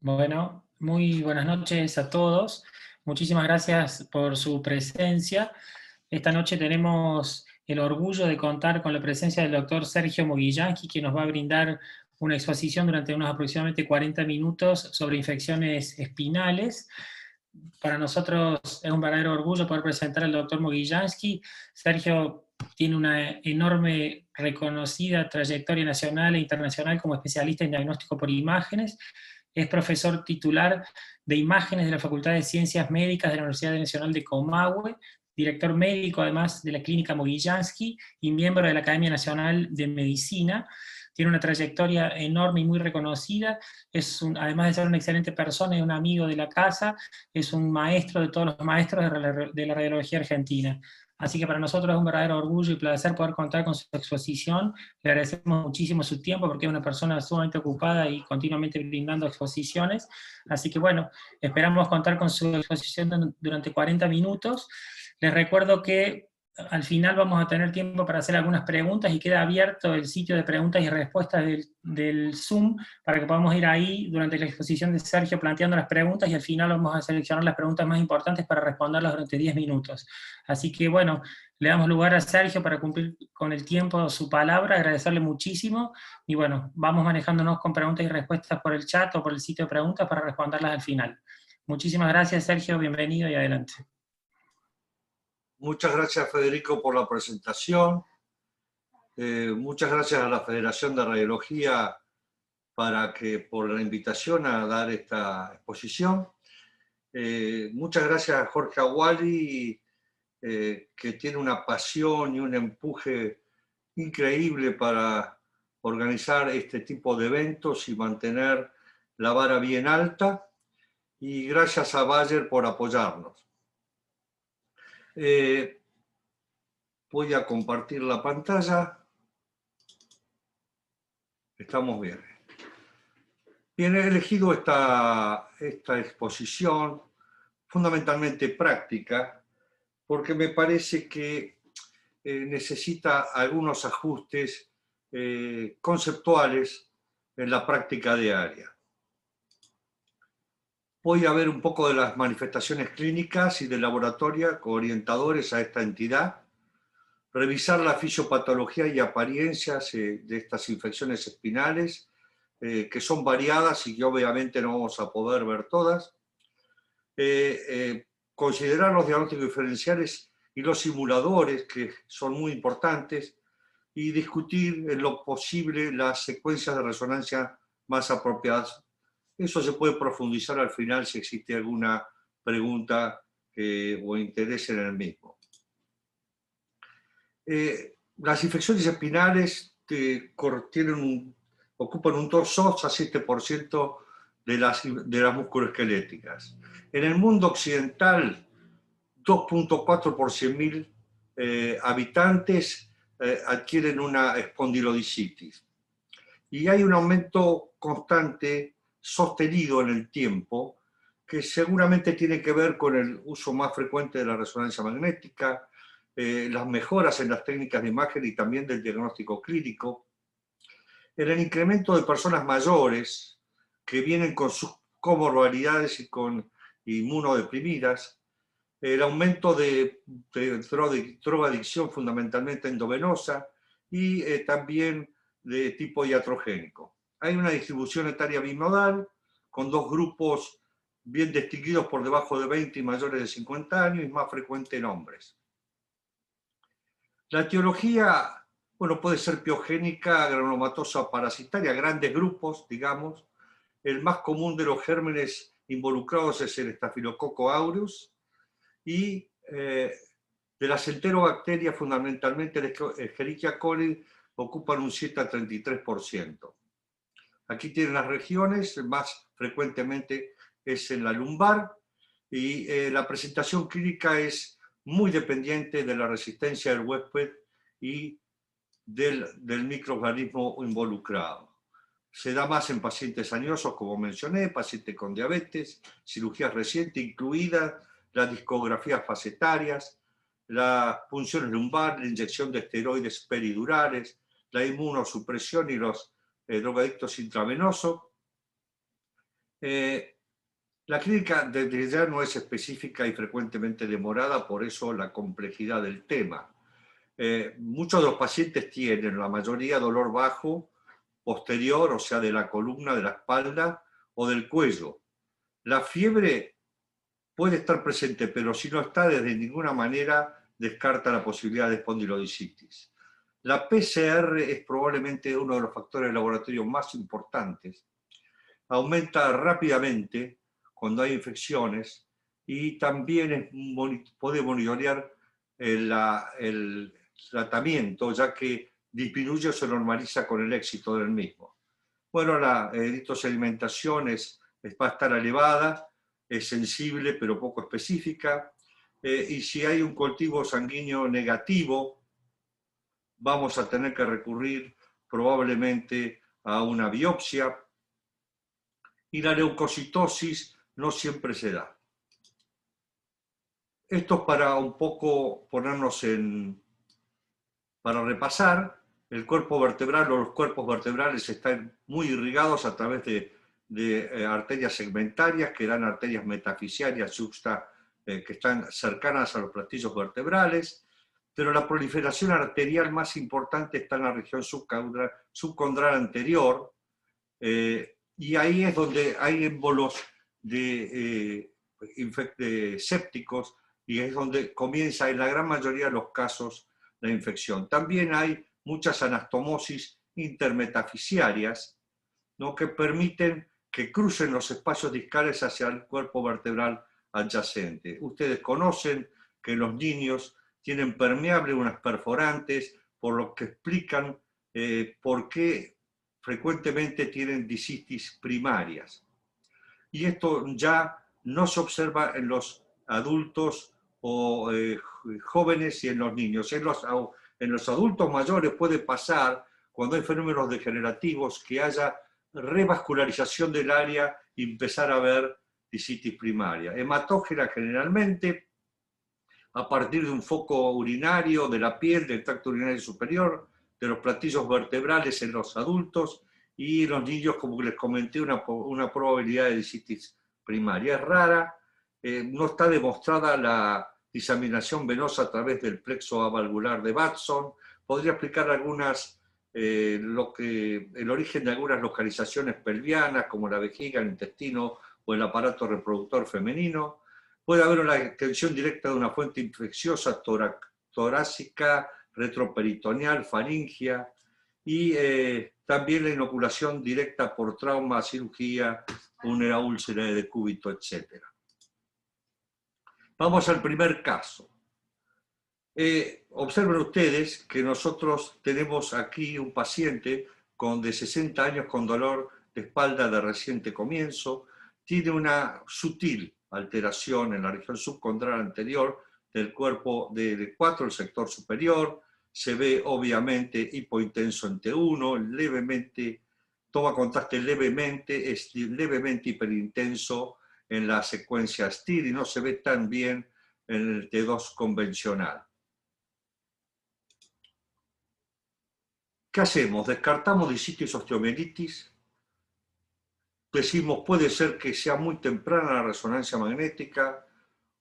Bueno, muy buenas noches a todos. Muchísimas gracias por su presencia. Esta noche tenemos el orgullo de contar con la presencia del doctor Sergio Mogillansky, que nos va a brindar una exposición durante unos aproximadamente 40 minutos sobre infecciones espinales. Para nosotros es un verdadero orgullo poder presentar al doctor Mogillansky. Sergio tiene una enorme reconocida trayectoria nacional e internacional como especialista en diagnóstico por imágenes. Es profesor titular de imágenes de la Facultad de Ciencias Médicas de la Universidad Nacional de Comahue, director médico además de la Clínica Mogillansky y miembro de la Academia Nacional de Medicina. Tiene una trayectoria enorme y muy reconocida. Además de ser una excelente persona y un amigo de la casa, es un maestro de todos los maestros de la radiología argentina. Así que para nosotros es un verdadero orgullo y placer poder contar con su exposición. Le agradecemos muchísimo su tiempo porque es una persona sumamente ocupada y continuamente brindando exposiciones. Así que bueno, esperamos contar con su exposición durante 40 minutos. Les recuerdo que al final vamos a tener tiempo para hacer algunas preguntas y queda abierto el sitio de preguntas y respuestas del Zoom para que podamos ir ahí durante la exposición de Sergio planteando las preguntas y al final vamos a seleccionar las preguntas más importantes para responderlas durante 10 minutos. Así que bueno, le damos lugar a Sergio para cumplir con el tiempo su palabra, agradecerle muchísimo y bueno, vamos manejándonos con preguntas y respuestas por el chat o por el sitio de preguntas para responderlas al final. Muchísimas gracias, Sergio, bienvenido y adelante. Muchas gracias, Federico, por la presentación. Muchas gracias a la Federación de Radiología por la invitación a dar esta exposición. Muchas gracias a Jorge Aguali, que tiene una pasión y un empuje increíble para organizar este tipo de eventos y mantener la vara bien alta. Y gracias a Bayer por apoyarnos. Voy a compartir la pantalla. Estamos bien. Bien, he elegido esta exposición fundamentalmente práctica porque me parece que necesita algunos ajustes conceptuales en la práctica diaria. Voy a ver un poco de las manifestaciones clínicas y de laboratorio orientadores a esta entidad, revisar la fisiopatología y apariencias de estas infecciones espinales, que son variadas y que obviamente no vamos a poder ver todas, considerar los diagnósticos diferenciales y los simuladores, que son muy importantes, y discutir en lo posible las secuencias de resonancia más apropiadas. Eso se puede profundizar al final si existe alguna pregunta o interés en el mismo. Las infecciones espinales ocupan un 2 a 7% de las musculoesqueléticas. En el mundo occidental, 2.4 por 100.000 habitantes adquieren una espondilodicitis. Y hay un aumento constante, sostenido en el tiempo, que seguramente tiene que ver con el uso más frecuente de la resonancia magnética, las mejoras en las técnicas de imagen y también del diagnóstico clínico, en el incremento de personas mayores que vienen con sus comorbilidades y con inmunodeprimidas, el aumento de drogadicción fundamentalmente endovenosa y también de tipo iatrogénico. Hay una distribución etaria bimodal con dos grupos bien distinguidos por debajo de 20 y mayores de 50 años y más frecuente en hombres. La etiología, bueno, puede ser piogénica, granulomatosa, parasitaria, grandes grupos, digamos. El más común de los gérmenes involucrados es el Staphylococcus aureus y de las enterobacterias, fundamentalmente el Escherichia coli, ocupan un 7 a 33%. Aquí tienen las regiones, más frecuentemente es en la lumbar, y la presentación clínica es muy dependiente de la resistencia del huésped y del microorganismo involucrado. Se da más en pacientes añosos, como mencioné, pacientes con diabetes, cirugías recientes, incluidas las discografías facetarias, las punciones lumbar, la inyección de esteroides peridurales, la inmunosupresión y los drogadictos intravenosos. La clínica desde ya no es específica y frecuentemente demorada, por eso la complejidad del tema. Muchos de los pacientes tienen, la mayoría, dolor bajo, posterior, o sea, de la columna, de la espalda o del cuello. La fiebre puede estar presente, pero si no está, de ninguna manera descarta la posibilidad de espondilodicitis. La PCR es probablemente uno de los factores de laboratorio más importantes. Aumenta rápidamente cuando hay infecciones y también puede monitorear el tratamiento, ya que disminuye o se normaliza con el éxito del mismo. Bueno, la eritrosedimentación va a estar elevada, es sensible pero poco específica, y si hay un cultivo sanguíneo negativo, vamos a tener que recurrir probablemente a una biopsia, y la leucocitosis no siempre se da. Esto es para un poco ponernos para repasar. El cuerpo vertebral o los cuerpos vertebrales están muy irrigados a través de arterias segmentarias, que dan arterias metafisiarias que están cercanas a los platillos vertebrales, pero la proliferación arterial más importante está en la región subcondral anterior, y ahí es donde hay émbolos de sépticos, y es donde comienza en la gran mayoría de los casos la infección. También hay muchas anastomosis intermetafisiarias, ¿no?, que permiten que crucen los espacios discales hacia el cuerpo vertebral adyacente. Ustedes conocen que los niños tienen permeable unas perforantes, por lo que explican por qué frecuentemente tienen discitis primarias. Y esto ya no se observa en los adultos o jóvenes y en los niños. En los adultos mayores puede pasar, cuando hay fenómenos degenerativos, que haya revascularización del área y empezar a ver discitis primaria. Hematógena generalmente, a partir de un foco urinario de la piel, del tracto urinario superior, de los platillos vertebrales en los adultos, y en los niños, como les comenté, una probabilidad de discitis primaria. Es rara, no está demostrada la diseminación venosa a través del plexo avalvular de Batson. Podría explicar el origen de algunas localizaciones pelvianas, como la vejiga, el intestino o el aparato reproductor femenino. Puede haber una extensión directa de una fuente infecciosa torácica, retroperitoneal, faringia, y también la inoculación directa por trauma, cirugía, una úlcera de decúbito, etc. Vamos al primer caso. Observen ustedes que nosotros tenemos aquí un paciente de 60 años con dolor de espalda de reciente comienzo, tiene una sutil alteración en la región subcondral anterior del cuerpo de 4, el sector superior. Se ve obviamente hipointenso en T1, levemente, toma contraste levemente, es levemente hiperintenso en la secuencia STIR y no se ve tan bien en el T2 convencional. ¿Qué hacemos? ¿Descartamos discitis osteomielitis? Decimos, puede ser que sea muy temprana la resonancia magnética,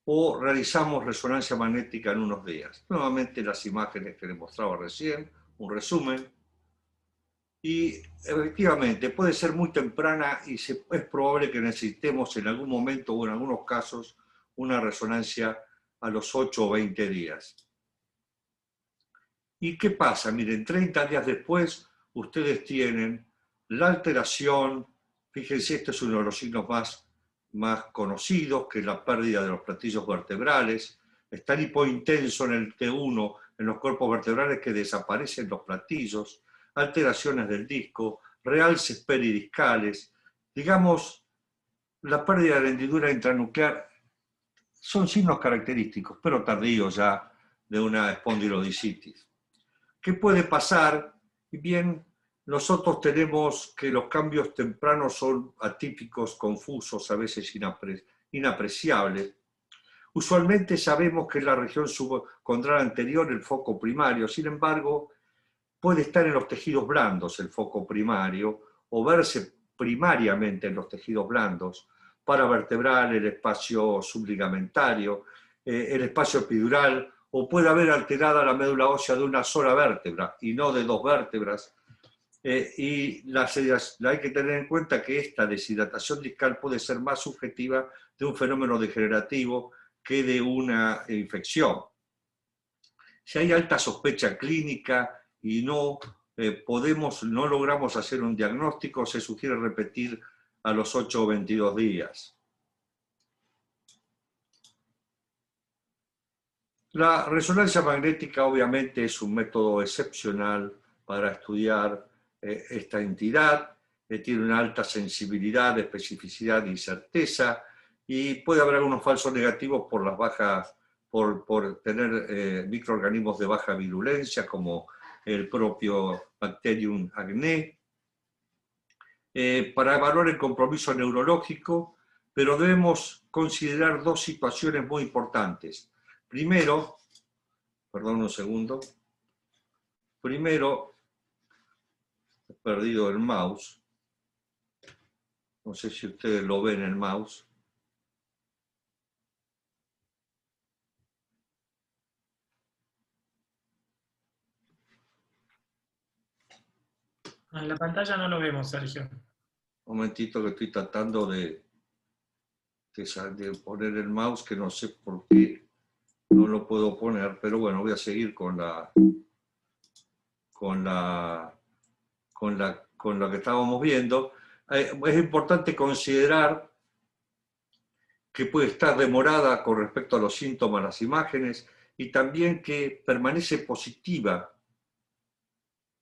o realizamos resonancia magnética en unos días. Nuevamente las imágenes que les mostraba recién, un resumen. Y efectivamente puede ser muy temprana y es probable que necesitemos en algún momento o en algunos casos una resonancia a los 8 o 20 días. ¿Y qué pasa? Miren, 30 días después ustedes tienen la alteración. Fíjense, este es uno de los signos más conocidos, que es la pérdida de los platillos vertebrales. Es tan hipointenso en el T1, en los cuerpos vertebrales, que desaparecen los platillos, alteraciones del disco, realces peridiscales. Digamos, la pérdida de la hendidura intranuclear son signos característicos, pero tardíos ya, de una espondilodicitis. ¿Qué puede pasar? Bien, nosotros tenemos que los cambios tempranos son atípicos, confusos, a veces inapreciables. Usualmente sabemos que en la región subcondral anterior el foco primario, sin embargo, puede estar en los tejidos blandos el foco primario, o verse primariamente en los tejidos blandos, paravertebral, el espacio subligamentario, el espacio epidural, o puede haber alterada la médula ósea de una sola vértebra y no de dos vértebras. Hay que tener en cuenta que esta deshidratación discal puede ser más subjetiva de un fenómeno degenerativo que de una infección. Si hay alta sospecha clínica y no logramos hacer un diagnóstico, se sugiere repetir a los 8 o 22 días. La resonancia magnética obviamente es un método excepcional para estudiar esta entidad, tiene una alta sensibilidad, especificidad y certeza, y puede haber algunos falsos negativos por las bajas, por tener microorganismos de baja virulencia, como el propio Bacterium acne, para evaluar el compromiso neurológico, pero debemos considerar dos situaciones muy importantes. Primero, perdón un segundo, primero, he perdido el mouse, no sé si ustedes lo ven el mouse. En la pantalla no lo vemos, Sergio. Un momentito que estoy tratando de poner el mouse, que no sé por qué no lo puedo poner, pero bueno, voy a seguir con lo que estábamos viendo. Es importante considerar que puede estar demorada con respecto a los síntomas, las imágenes, y también que permanece positiva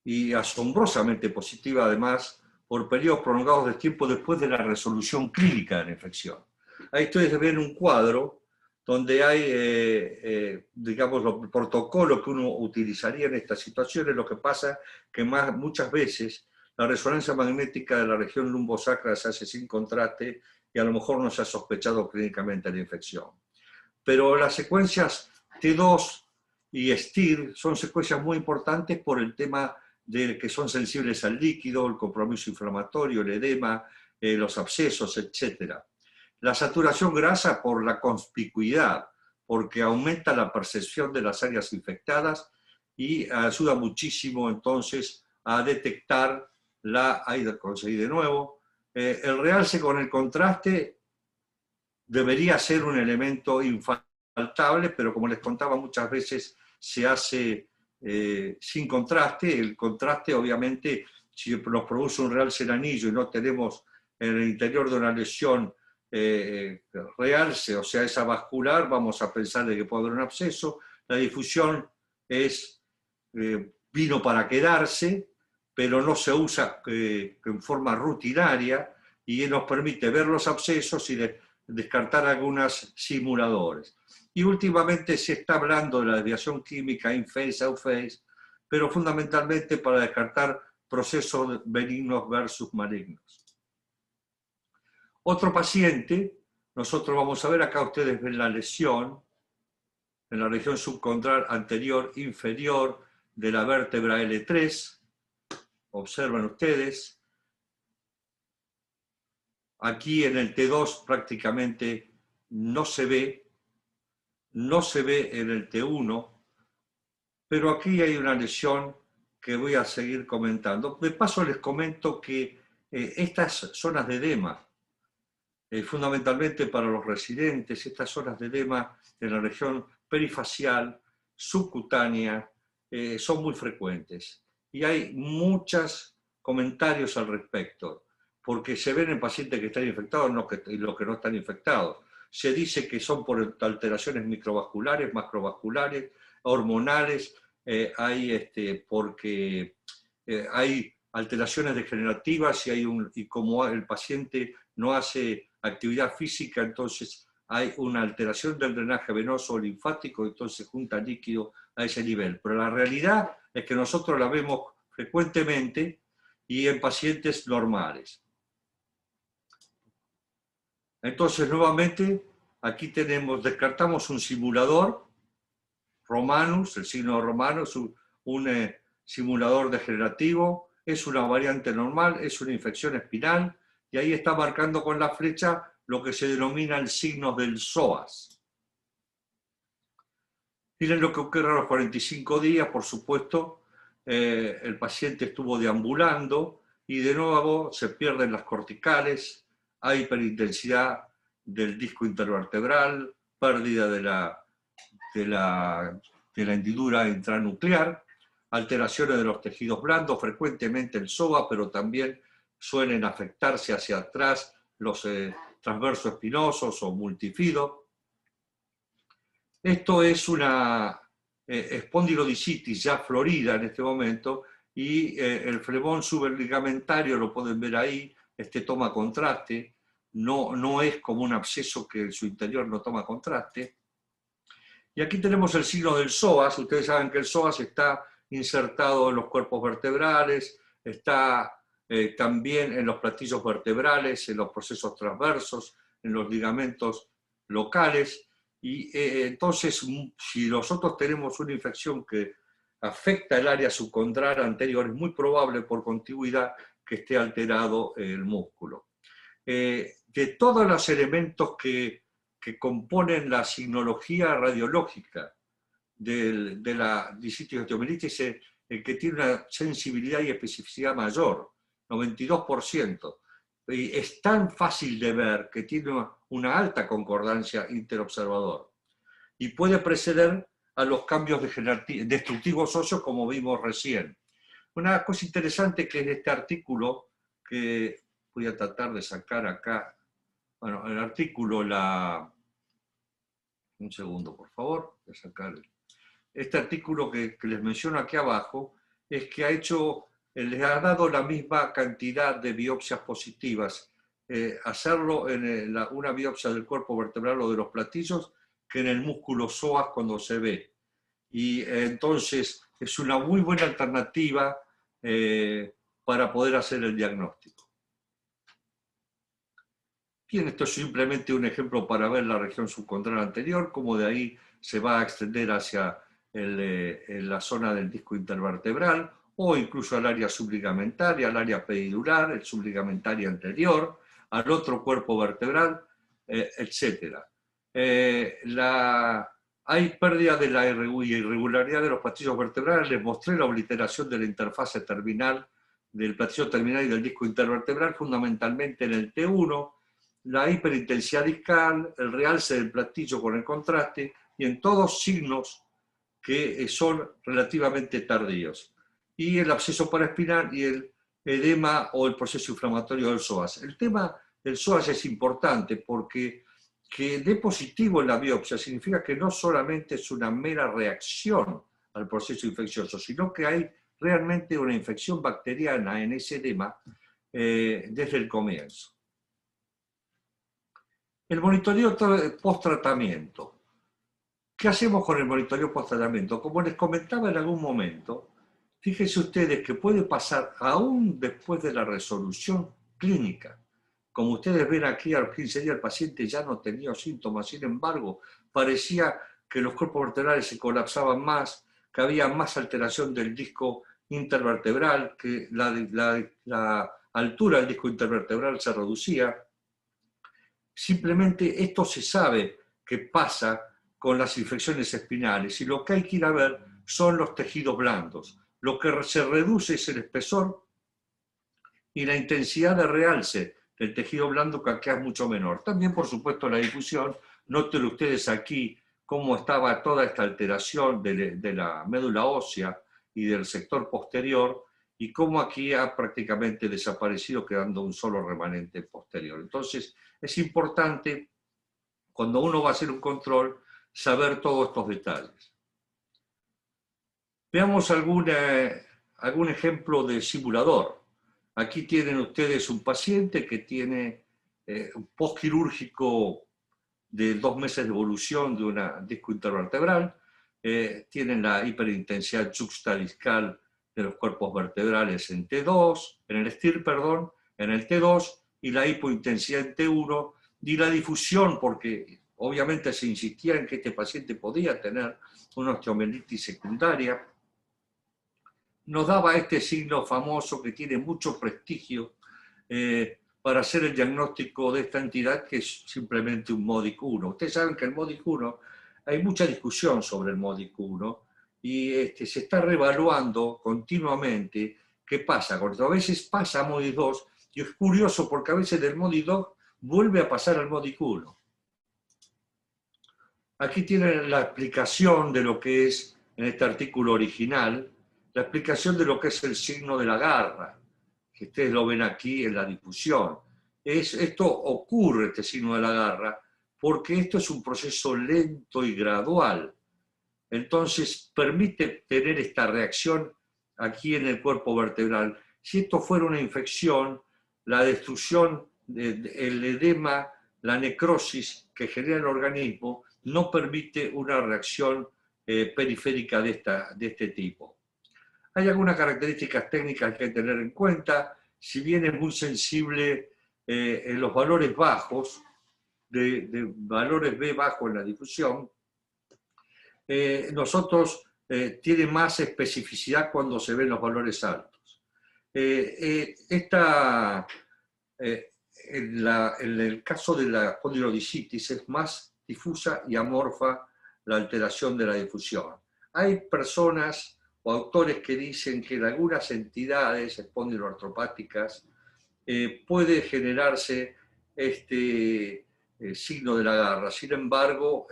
y asombrosamente positiva además por periodos prolongados de tiempo después de la resolución clínica de la infección. Ahí ustedes ven un cuadro donde hay, digamos, el protocolo que uno utilizaría en estas situaciones. Lo que pasa que muchas veces la resonancia magnética de la región lumbosacra se hace sin contraste y a lo mejor no se ha sospechado clínicamente la infección. Pero las secuencias T2 y STIR son secuencias muy importantes por el tema de que son sensibles al líquido, el compromiso inflamatorio, el edema, los abscesos, etc. La saturación grasa por la conspicuidad, porque aumenta la percepción de las áreas infectadas y ayuda muchísimo entonces a detectar ahí conseguí de nuevo, el realce con el contraste debería ser un elemento infaltable, pero como les contaba muchas veces se hace sin contraste. El contraste obviamente, si nos produce un realce en anillo y no tenemos en el interior de una lesión realce, o sea, esa vascular, vamos a pensar de que puede haber un absceso. La difusión vino para quedarse, pero no se usa en forma rutinaria y nos permite ver los abscesos y descartar algunos simuladores. Y últimamente se está hablando de la desviación química in-phase, out-phase, pero fundamentalmente para descartar procesos benignos versus malignos. Otro paciente, nosotros vamos a ver acá, ustedes ven la lesión en la región subcondral anterior inferior de la vértebra L3. Observen ustedes. Aquí en el T2 prácticamente no se ve en el T1, pero aquí hay una lesión que voy a seguir comentando. De paso les comento que estas zonas de edema, fundamentalmente para los residentes, estas zonas de edema en la región perifacial, subcutánea, son muy frecuentes. Y hay muchos comentarios al respecto, porque se ven en pacientes que están infectados y los que no están infectados. Se dice que son por alteraciones microvasculares, macrovasculares, hormonales, porque hay alteraciones degenerativas y como el paciente no hace actividad física, entonces hay una alteración del drenaje venoso o linfático, entonces junta líquido a ese nivel. Pero la realidad es que nosotros la vemos frecuentemente y en pacientes normales. Entonces, nuevamente, aquí descartamos un simulador, Romanus, el signo de Romanus, un simulador degenerativo, es una variante normal, es una infección espinal, y ahí está marcando con la flecha lo que se denomina el signo del psoas. Miren lo que ocurre a los 45 días, por supuesto, el paciente estuvo deambulando y de nuevo se pierden las corticales, hay hiperintensidad del disco intervertebral, pérdida de la hendidura intranuclear, alteraciones de los tejidos blandos, frecuentemente el psoas, pero también suelen afectarse hacia atrás los transversos espinosos o multifido. Esto es una espondilodicitis ya florida en este momento y el flemón suberligamentario, lo pueden ver ahí, toma contraste, no es como un absceso que en su interior no toma contraste. Y aquí tenemos el signo del psoas. Ustedes saben que el psoas está insertado en los cuerpos vertebrales, está también en los platillos vertebrales, en los procesos transversos, en los ligamentos locales. Y entonces, si nosotros tenemos una infección que afecta el área subcondral anterior, es muy probable por contigüidad que esté alterado el músculo. De todos los elementos que componen la signología radiológica de la disitis osteomelitis, el que tiene una sensibilidad y especificidad mayor, 92%. Y es tan fácil de ver que tiene una alta concordancia interobservador y puede preceder a los cambios destructivos óseos como vimos recién. Una cosa interesante que es este artículo, que voy a tratar de sacar acá, bueno, el artículo, un segundo por favor, voy a sacar este artículo que les menciono aquí abajo, es que les ha dado la misma cantidad de biopsias positivas, hacerlo en una biopsia del cuerpo vertebral o de los platillos, que en el músculo psoas cuando se ve. Y entonces es una muy buena alternativa para poder hacer el diagnóstico. Bien, esto es simplemente un ejemplo para ver la región subcondral anterior, cómo de ahí se va a extender hacia la zona del disco intervertebral, o incluso al área subligamentaria, al área pedidular, el subligamentario anterior, al otro cuerpo vertebral, etc. Hay pérdida de la irregularidad de los platillos vertebrales. Les mostré la obliteración de la interfase terminal del platillo terminal y del disco intervertebral, fundamentalmente en el T1, la hiperintensidad discal, el realce del platillo con el contraste, y en todos signos que son relativamente tardíos. Y el absceso paraespinal y el edema o el proceso inflamatorio del psoas. El tema del psoas es importante porque que dé positivo en la biopsia significa que no solamente es una mera reacción al proceso infeccioso, sino que hay realmente una infección bacteriana en ese edema desde el comienzo. El monitoreo post-tratamiento. ¿Qué hacemos con el monitoreo post-tratamiento? Como les comentaba en algún momento, fíjense ustedes que puede pasar aún después de la resolución clínica. Como ustedes ven aquí, a los 15 días el paciente ya no tenía síntomas, sin embargo, parecía que los cuerpos vertebrales se colapsaban más, que había más alteración del disco intervertebral, que la altura del disco intervertebral se reducía. Simplemente esto se sabe que pasa con las infecciones espinales, y lo que hay que ir a ver son los tejidos blandos. Lo que se reduce es el espesor y la intensidad de realce del tejido blando, que acá es mucho menor. También, por supuesto, la difusión. Noten ustedes aquí cómo estaba toda esta alteración de la médula ósea y del sector posterior, y cómo aquí ha prácticamente desaparecido, quedando un solo remanente posterior. Entonces, es importante, cuando uno va a hacer un control, saber todos estos detalles. Veamos algún ejemplo de simulador. Aquí tienen ustedes un paciente que tiene un postquirúrgico de 2 meses de evolución de un disco intervertebral, tienen la hiperintensidad juxtadiscal de los cuerpos vertebrales en T2, en el STIR, perdón, en el T2, y la hipointensidad en T1, y la difusión, porque obviamente se insistía en que este paciente podía tener una osteomelitis secundaria, nos daba este signo famoso que tiene mucho prestigio, para hacer el diagnóstico de esta entidad, que es simplemente un MODIC 1. Ustedes saben que el MODIC 1, hay mucha discusión sobre el MODIC 1 y se está reevaluando continuamente qué pasa. Cuando a veces pasa a MODIC 2, y es curioso porque a veces del MODIC 2 vuelve a pasar al MODIC 1. Aquí tienen la explicación de lo que es, en este artículo original, la explicación de lo que es el signo de la garra, que ustedes lo ven aquí en la difusión. Esto ocurre, este signo de la garra, porque esto es un proceso lento y gradual. Entonces permite tener esta reacción aquí en el cuerpo vertebral. Si esto fuera una infección, la destrucción, el edema, la necrosis que genera el organismo, no permite una reacción periférica de este tipo. Hay algunas características técnicas que hay que tener en cuenta. Si bien es muy sensible en los valores bajos, de valores B bajo en la difusión, nosotros tiene más especificidad cuando se ven los valores altos. En el caso de la espondilodiscitis es más difusa y amorfa la alteración de la difusión. Hay personas o autores que dicen que en algunas entidades espondiloartropáticas puede generarse este signo de la garra. Sin embargo,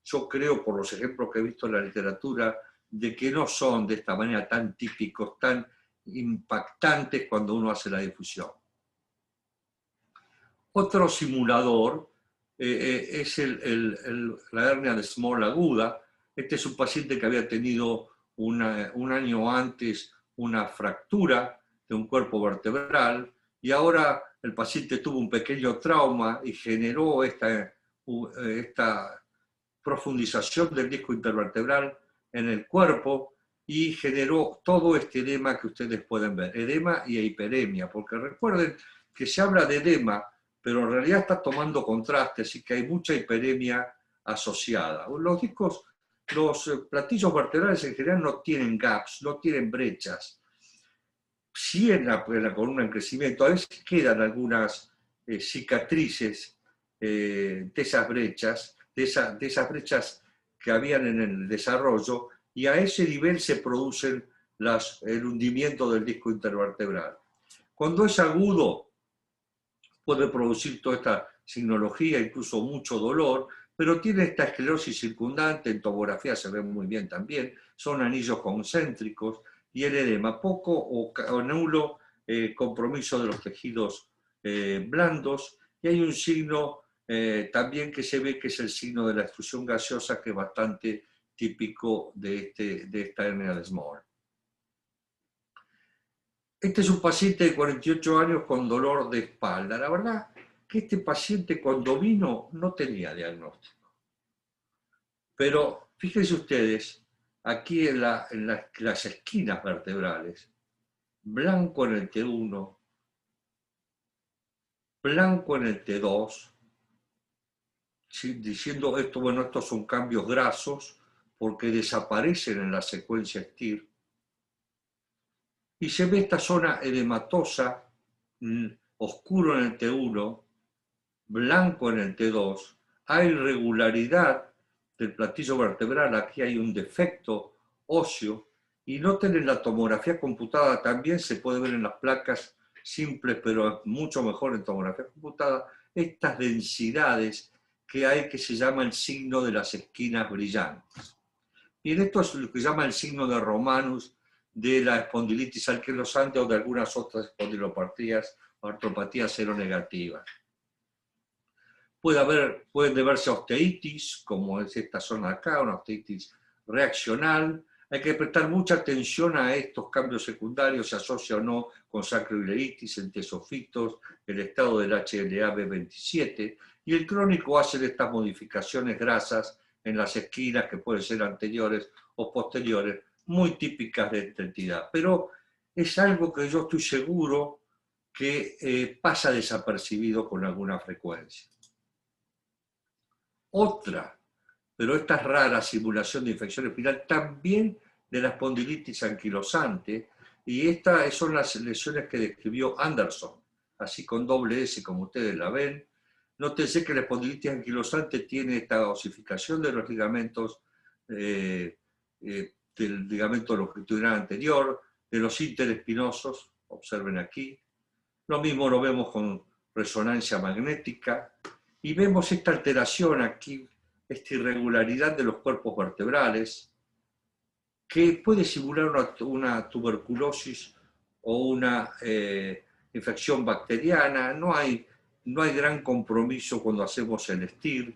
yo creo, por los ejemplos que he visto en la literatura, de que no son de esta manera tan típicos, tan impactantes cuando uno hace la difusión. Otro simulador es la hernia de Small aguda. Este es un paciente que había tenido un año antes una fractura de un cuerpo vertebral y ahora el paciente tuvo un pequeño trauma y generó esta profundización del disco intervertebral en el cuerpo y generó todo este edema que ustedes pueden ver, edema y hiperemia, porque recuerden que se habla de edema, pero en realidad está tomando contrastes y que hay mucha hiperemia asociada. Los platillos vertebrales en general no tienen gaps, no tienen brechas. Sí en la columna en crecimiento, a veces quedan algunas cicatrices de esas brechas, de esas brechas que habían en el desarrollo, y a ese nivel se producen el hundimiento del disco intervertebral. Cuando es agudo, puede producir toda esta signología, incluso mucho dolor, pero tiene esta esclerosis circundante, en tomografía se ve muy bien también, son anillos concéntricos, y el edema, poco o nulo compromiso de los tejidos blandos, y hay un signo también que se ve que es el signo de la extrusión gaseosa, que es bastante típico de esta hernia de Small. Este es un paciente de 48 años con dolor de espalda. La verdad que este paciente cuando vino no tenía diagnóstico. Pero fíjense ustedes, aquí en las esquinas vertebrales, blanco en el T1, blanco en el T2, diciendo esto, bueno, estos son cambios grasos porque desaparecen en la secuencia STIR. Y se ve esta zona edematosa, oscuro en el T1, blanco en el T2. Hay irregularidad del platillo vertebral, aquí hay un defecto óseo. Y noten en la tomografía computada, también se puede ver en las placas simples, pero mucho mejor en tomografía computada, estas densidades que hay, que se llama el signo de las esquinas brillantes. Y en esto es lo que se llama el signo de Romanus de la espondilitis anquilosante o de algunas otras espondilopatías o artropatías seronegativas. Puede deberse a osteitis, como es esta zona de acá, una osteitis reaccional. Hay que prestar mucha atención a estos cambios secundarios, se asocia o no con sacroileitis, entesofitos, el estado del HLA-B27, y el crónico hace de estas modificaciones grasas en las esquinas, que pueden ser anteriores o posteriores, muy típicas de esta entidad. Pero es algo que yo estoy seguro que pasa desapercibido con alguna frecuencia. Otra, pero esta es rara, simulación de infección espiral, también de la espondilitis anquilosante, y estas son las lesiones que describió Anderson así con doble S como ustedes la ven. Nótense que la espondilitis anquilosante tiene esta osificación de los ligamentos del ligamento longitudinal anterior, de los interespinosos, observen aquí. Lo mismo lo vemos con resonancia magnética y vemos esta alteración aquí, esta irregularidad de los cuerpos vertebrales que puede simular una tuberculosis o una infección bacteriana. No hay gran compromiso cuando hacemos el STIR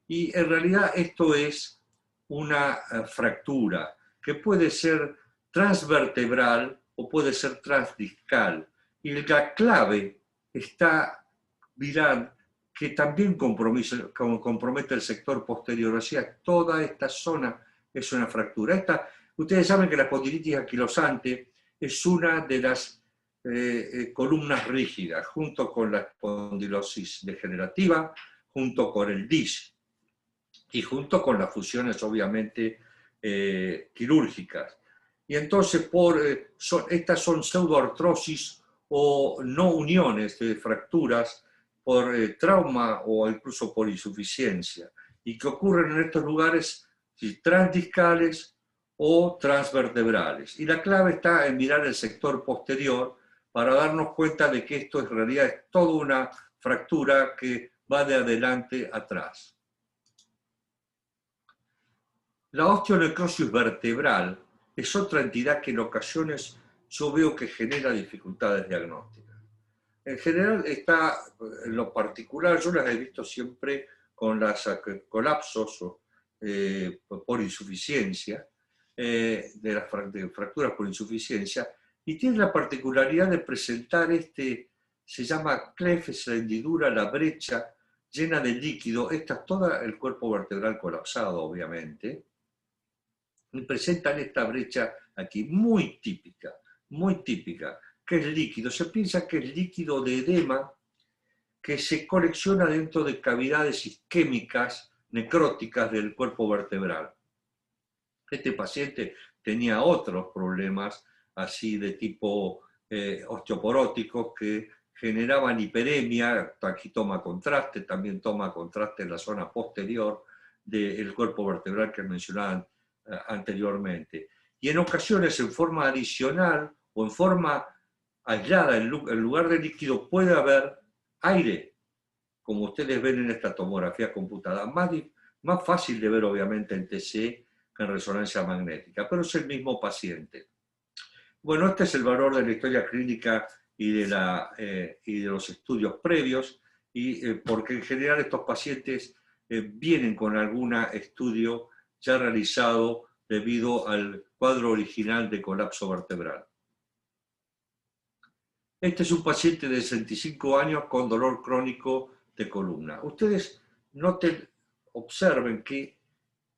y en realidad esto es una fractura que puede ser transvertebral o puede ser transdiscal. Y la clave está, mirad, que también compromete el sector posterior, o sea, toda esta zona es una fractura. Ustedes saben que la espondilitis anquilosante es una de las columnas rígidas, junto con la espondilosis degenerativa, junto con el DIS y junto con las fusiones obviamente quirúrgicas. Y entonces estas son pseudoartrosis o no uniones de fracturas por trauma o incluso por insuficiencia, y que ocurren en estos lugares transdiscales o transvertebrales. Y la clave está en mirar el sector posterior para darnos cuenta de que esto en realidad es toda una fractura que va de adelante a atrás. La osteonecrosis vertebral es otra entidad que en ocasiones yo veo que genera dificultades diagnósticas. En general está, en lo particular, yo las he visto siempre con los colapsos por insuficiencia, de las fracturas por insuficiencia, y tiene la particularidad de presentar se llama cleft, es la hendidura, la brecha llena de líquido. Esta es todo el cuerpo vertebral colapsado, obviamente, y presentan esta brecha aquí, muy típica, que es líquido. Se piensa que es líquido de edema que se colecciona dentro de cavidades isquémicas necróticas del cuerpo vertebral. Este paciente tenía otros problemas así de tipo osteoporóticos que generaban hiperemia. Aquí toma contraste, también toma contraste en la zona posterior del cuerpo vertebral que mencionaban anteriormente. Y en ocasiones en forma adicional o en forma aislada, en lugar de líquido, puede haber aire, como ustedes ven en esta tomografía computada. Más fácil de ver obviamente en TC que en resonancia magnética, pero es el mismo paciente. Bueno, este es el valor de la historia clínica y de los estudios previos, porque en general estos pacientes vienen con algún estudio ya realizado debido al cuadro original de colapso vertebral. Este es un paciente de 65 años con dolor crónico de columna. Ustedes observen que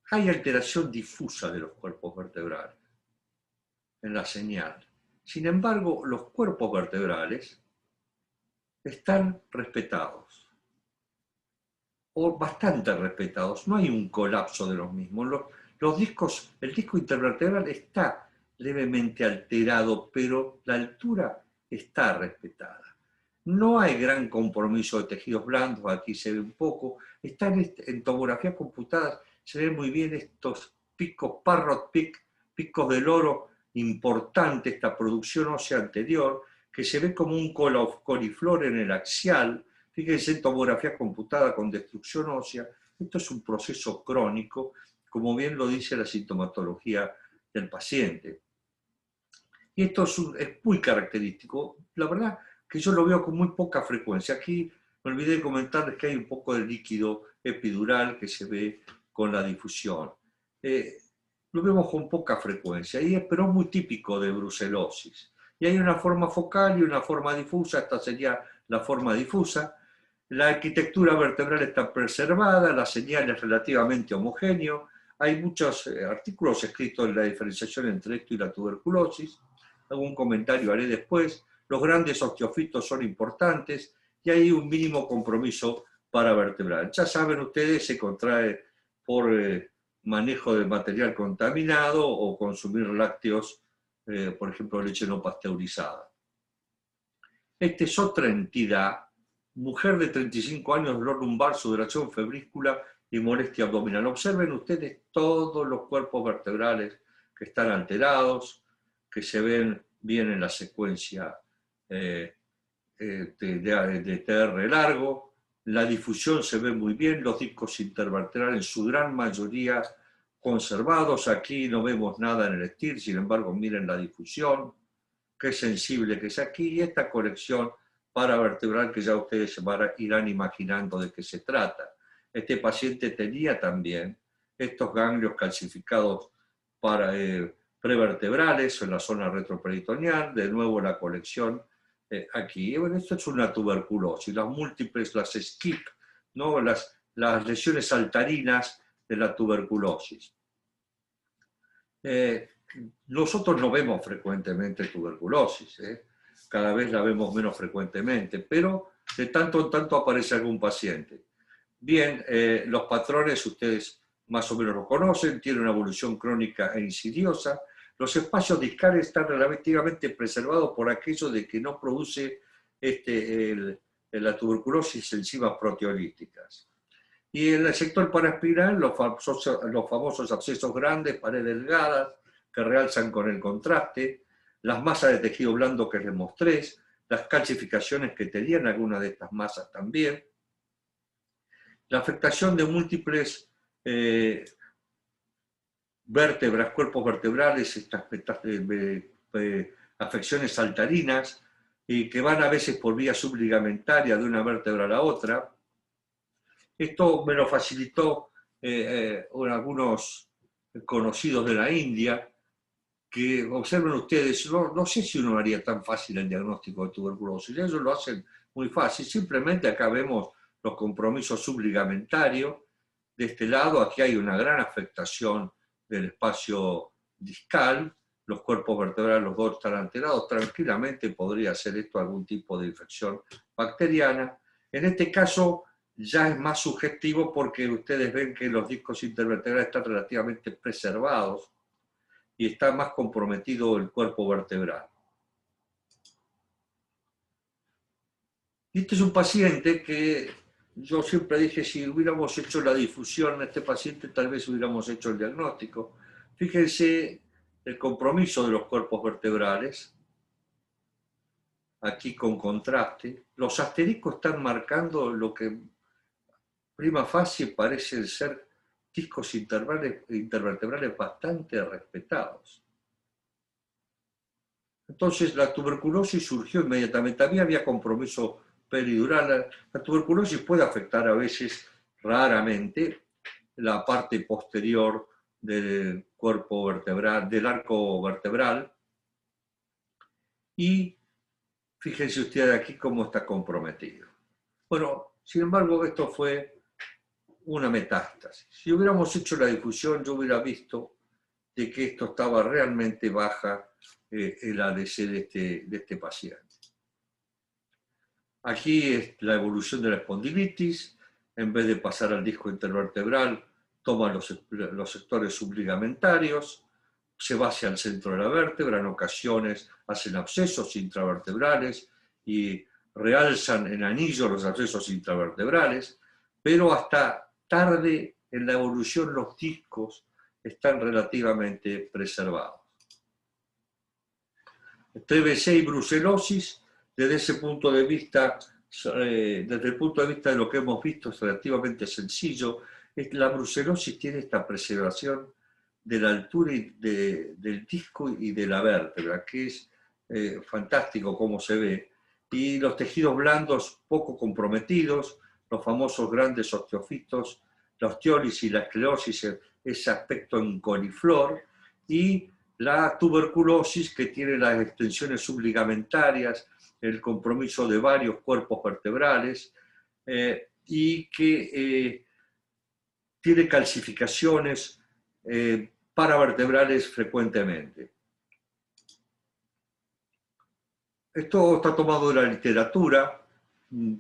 hay alteración difusa de los cuerpos vertebrales en la señal. Sin embargo, los cuerpos vertebrales están respetados, o bastante respetados. No hay un colapso de los mismos. El disco intervertebral está levemente alterado, pero la altura está respetada. No hay gran compromiso de tejidos blandos, aquí se ve un poco. Están en tomografía computada, se ven muy bien estos picos, parrot peak, picos del oro importante, esta producción ósea anterior, que se ve como un coliflor en el axial. Fíjense en tomografía computada con destrucción ósea. Esto es un proceso crónico, como bien lo dice la sintomatología del paciente. Y esto es muy característico. La verdad que yo lo veo con muy poca frecuencia. Aquí me olvidé de comentarles que hay un poco de líquido epidural que se ve con la difusión. Lo vemos con poca frecuencia, pero es muy típico de brucelosis. Y hay una forma focal y una forma difusa. Esta sería la forma difusa. La arquitectura vertebral está preservada, la señal es relativamente homogéneo. Hay muchos artículos escritos en la diferenciación entre esto y la tuberculosis. Algún comentario haré después. Los grandes osteofitos son importantes y hay un mínimo compromiso paravertebral. Ya saben ustedes, se contrae por manejo de material contaminado o consumir lácteos, por ejemplo, leche no pasteurizada. Esta es otra entidad, mujer de 35 años, dolor lumbar, sudoración febrícula y molestia abdominal. Observen ustedes todos los cuerpos vertebrales que están alterados, que se ven bien en la secuencia de TR largo. La difusión se ve muy bien, los discos intervertebrales en su gran mayoría conservados. Aquí no vemos nada en el STIR, sin embargo, miren la difusión, qué sensible que es aquí, y esta colección paravertebral que ya ustedes se irán imaginando de qué se trata. Este paciente tenía también estos ganglios calcificados prevertebrales en la zona retroperitoneal, de nuevo la colección aquí. Bueno, esto es una tuberculosis, las múltiples, las SCIP, ¿no? las lesiones saltarinas de la tuberculosis. Nosotros no vemos frecuentemente tuberculosis, cada vez la vemos menos frecuentemente, pero de tanto en tanto aparece algún paciente. Bien, los patrones ustedes más o menos lo conocen, tienen una evolución crónica e insidiosa. Los espacios discales están relativamente preservados por aquello de que no produce la tuberculosis enzimas proteolíticas. Y en el sector paraespiral, los famosos abscesos grandes, paredes delgadas, que realzan con el contraste, las masas de tejido blando que les mostré, las calcificaciones que tenían algunas de estas masas también, la afectación de múltiples vértebras, cuerpos vertebrales, estas afecciones saltarinas, y que van a veces por vía subligamentaria de una vértebra a la otra. Esto me lo facilitó algunos conocidos de la India, que observen ustedes, no sé si uno haría tan fácil el diagnóstico de tuberculosis, ellos lo hacen muy fácil, simplemente acá vemos los compromisos subligamentarios, de este lado aquí hay una gran afectación del espacio discal, los cuerpos vertebrales los dos están alterados, tranquilamente podría ser esto algún tipo de infección bacteriana. En este caso ya es más sugestivo porque ustedes ven que los discos intervertebrales están relativamente preservados y está más comprometido el cuerpo vertebral. Y este es un paciente que yo siempre dije, si hubiéramos hecho la difusión en este paciente, tal vez hubiéramos hecho el diagnóstico. Fíjense el compromiso de los cuerpos vertebrales, aquí con contraste. Los asteriscos están marcando lo que prima facie parecen ser discos intervertebrales bastante respetados. Entonces la tuberculosis surgió inmediatamente. También había compromiso peridural. La tuberculosis puede afectar a veces, raramente, la parte posterior del cuerpo vertebral, del arco vertebral. Y fíjense ustedes aquí cómo está comprometido. Bueno, sin embargo, esto fue una metástasis. Si hubiéramos hecho la difusión, yo hubiera visto de que esto estaba realmente baja el ADC de este paciente. Aquí es la evolución de la espondilitis. En vez de pasar al disco intervertebral, toma los sectores subligamentarios, se va hacia el centro de la vértebra, en ocasiones hacen abscesos intravertebrales y realzan en anillo los abscesos intravertebrales, pero hasta tarde en la evolución los discos están relativamente preservados. TBC y brucelosis, desde ese punto de vista, desde el punto de vista de lo que hemos visto, es relativamente sencillo. La brucelosis tiene esta preservación de la altura del disco y de la vértebra, que es fantástico como se ve. Y los tejidos blandos poco comprometidos, los famosos grandes osteofitos, la osteólisis y la esclerosis, ese aspecto en coliflor, y la tuberculosis que tiene las extensiones subligamentarias, el compromiso de varios cuerpos vertebrales y que tiene calcificaciones paravertebrales frecuentemente. Esto está tomado de la literatura,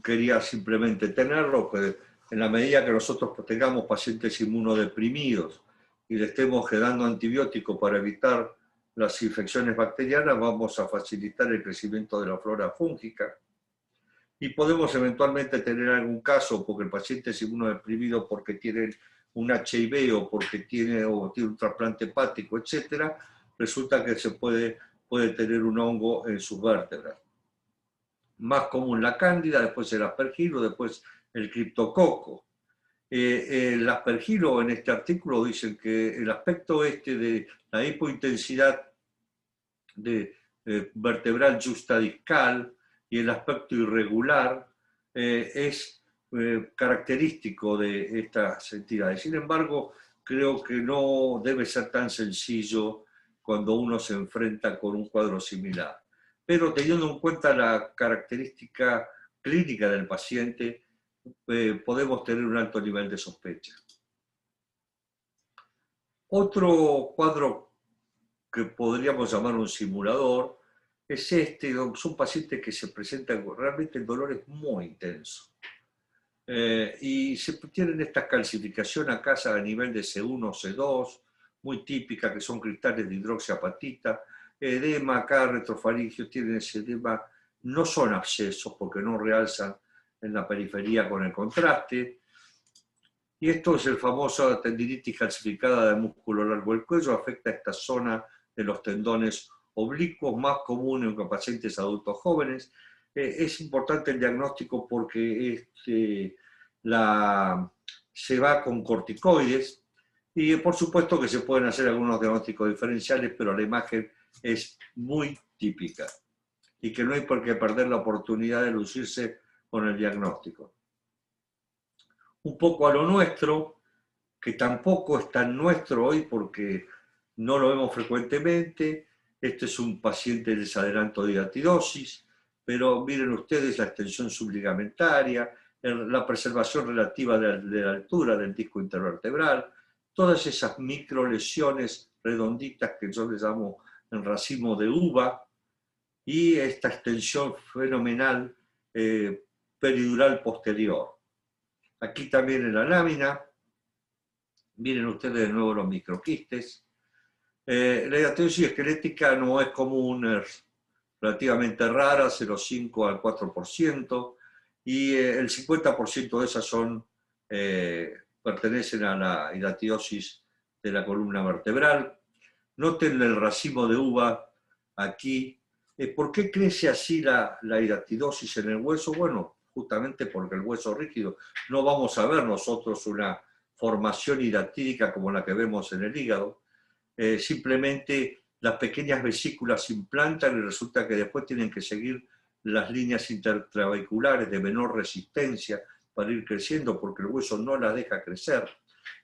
quería simplemente tenerlo, que en la medida que nosotros tengamos pacientes inmunodeprimidos y le estemos dando antibióticos para evitar las infecciones bacterianas, vamos a facilitar el crecimiento de la flora fúngica. y podemos eventualmente tener algún caso porque el paciente es inmunodeprimido porque tiene un HIV o porque tiene un trasplante hepático, etcétera, resulta que puede tener un hongo en sus vértebras. Más común la cándida, después el aspergilo, después el criptococo. El aspergilo en este artículo dicen que el aspecto de la hipointensidad vertebral justadiscal y el aspecto irregular es característico de estas entidades. Sin embargo, creo que no debe ser tan sencillo cuando uno se enfrenta con un cuadro similar. Pero teniendo en cuenta la característica clínica del paciente, podemos tener un alto nivel de sospecha. Otro cuadro que podríamos llamar un simulador es son pacientes que se presentan realmente el dolor es muy intenso. Y se tienen esta calcificación a casa a nivel de C1, C2, muy típica, que son cristales de hidroxiapatita, edema acá, retrofaringio, tienen ese edema, no son abscesos porque no realzan en la periferia con el contraste. Y esto es el famoso tendinitis calcificada del músculo largo del cuello, afecta a esta zona de los tendones oblicuos, más común en pacientes adultos jóvenes. Es importante el diagnóstico porque se va con corticoides y por supuesto que se pueden hacer algunos diagnósticos diferenciales, pero la imagen es muy típica y que no hay por qué perder la oportunidad de lucirse con el diagnóstico. Un poco a lo nuestro, que tampoco es tan nuestro hoy porque no lo vemos frecuentemente. Este es un paciente de desadelanto de hidatidosis, pero miren ustedes la extensión subligamentaria, la preservación relativa de la altura del disco intervertebral, todas esas micro lesiones redonditas que yo les llamo el racimo de uva, y esta extensión fenomenal peridural posterior. Aquí también en la lámina, miren ustedes de nuevo los microquistes. La hidatidosis esquelética no es común, es relativamente rara, 0,5 al 4%, y el 50% de esas pertenecen a la hidatidosis de la columna vertebral. Noten el racimo de uva aquí. ¿Por qué crece así la hidatidosis en el hueso? Bueno, justamente porque el hueso rígido, no vamos a ver nosotros una formación hidatídica como la que vemos en el hígado, simplemente las pequeñas vesículas se implantan y resulta que después tienen que seguir las líneas intertravehiculares de menor resistencia para ir creciendo porque el hueso no las deja crecer.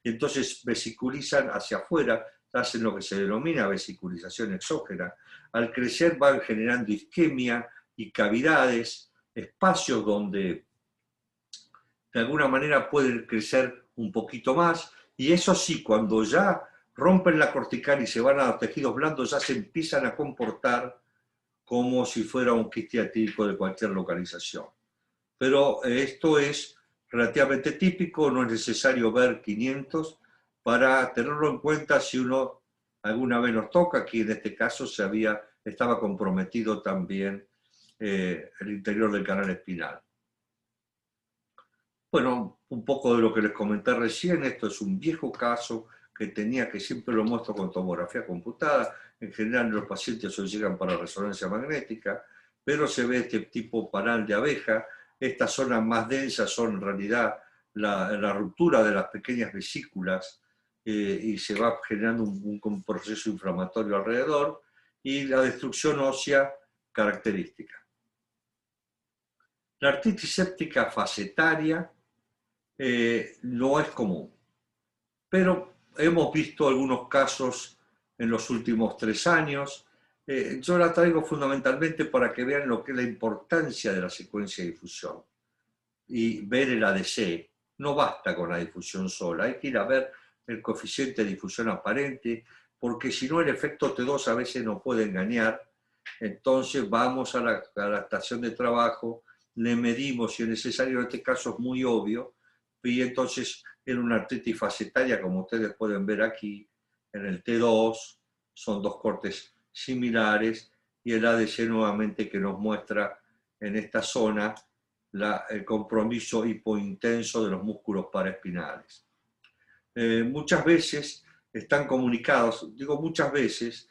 Y entonces vesiculizan hacia afuera, hacen lo que se denomina vesiculización exógena. Al crecer van generando isquemia y cavidades, espacios donde de alguna manera pueden crecer un poquito más, y eso sí, cuando ya rompen la cortical y se van a los tejidos blandos, ya se empiezan a comportar como si fuera un quiste atípico de cualquier localización. Pero esto es relativamente típico, no es necesario ver 500 para tenerlo en cuenta si uno alguna vez nos toca. Aquí en este caso estaba comprometido también el interior del canal espinal. Bueno, un poco de lo que les comenté recién, esto es un viejo caso que siempre lo muestro con tomografía computada. En general los pacientes hoy llegan para resonancia magnética, pero se ve este tipo panal de abeja. Estas zonas más densas son en realidad la ruptura de las pequeñas vesículas y se va generando un proceso inflamatorio alrededor y la destrucción ósea característica. La artritis séptica facetaria no es común, pero hemos visto algunos casos en los últimos 3 años. Yo la traigo fundamentalmente para que vean lo que es la importancia de la secuencia de difusión y ver el ADC. No basta con la difusión sola, hay que ir a ver el coeficiente de difusión aparente, porque si no el efecto T2 a veces nos puede engañar. Entonces vamos a la estación de trabajo, le medimos si es necesario, en este caso es muy obvio, y entonces en una artritis facetaria, como ustedes pueden ver aquí, en el T2, son 2 cortes similares, y el ADC nuevamente que nos muestra en esta zona el compromiso hipointenso de los músculos paraespinales. Muchas veces están comunicados, digo muchas veces,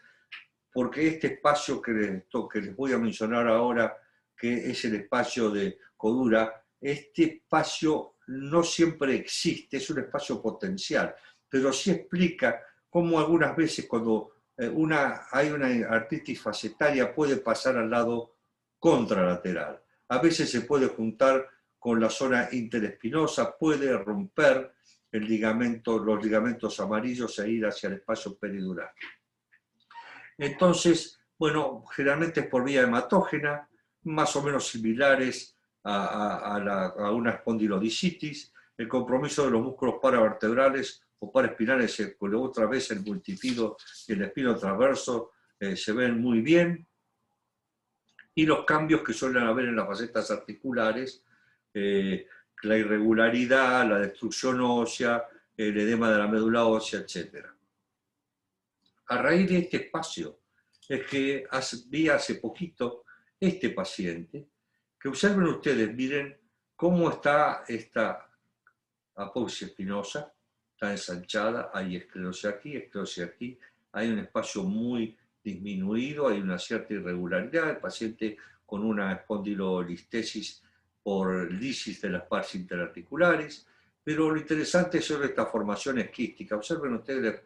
porque este espacio que les voy a mencionar ahora, que es el espacio de Codura, este espacio no siempre existe, es un espacio potencial, pero sí explica cómo algunas veces cuando hay una artritis facetaria puede pasar al lado contralateral. A veces se puede juntar con la zona interespinosa, puede romper los ligamentos amarillos e ir hacia el espacio peridural. Entonces, bueno, generalmente es por vía hematógena, más o menos similares a una espondilodicitis. El compromiso de los músculos paravertebrales o paraespinales, otra vez el multifido y el espino transverso se ven muy bien. Y los cambios que suelen haber en las facetas articulares, la irregularidad, la destrucción ósea, el edema de la médula ósea, etc. A raíz de este espacio es que vi hace poquito este paciente, que observen ustedes, miren cómo está esta apoxia espinosa, está ensanchada, hay esclerosis aquí, hay un espacio muy disminuido, hay una cierta irregularidad, el paciente con una espondilolistesis por lisis de las partes interarticulares, pero lo interesante son estas formaciones quísticas. Observen ustedes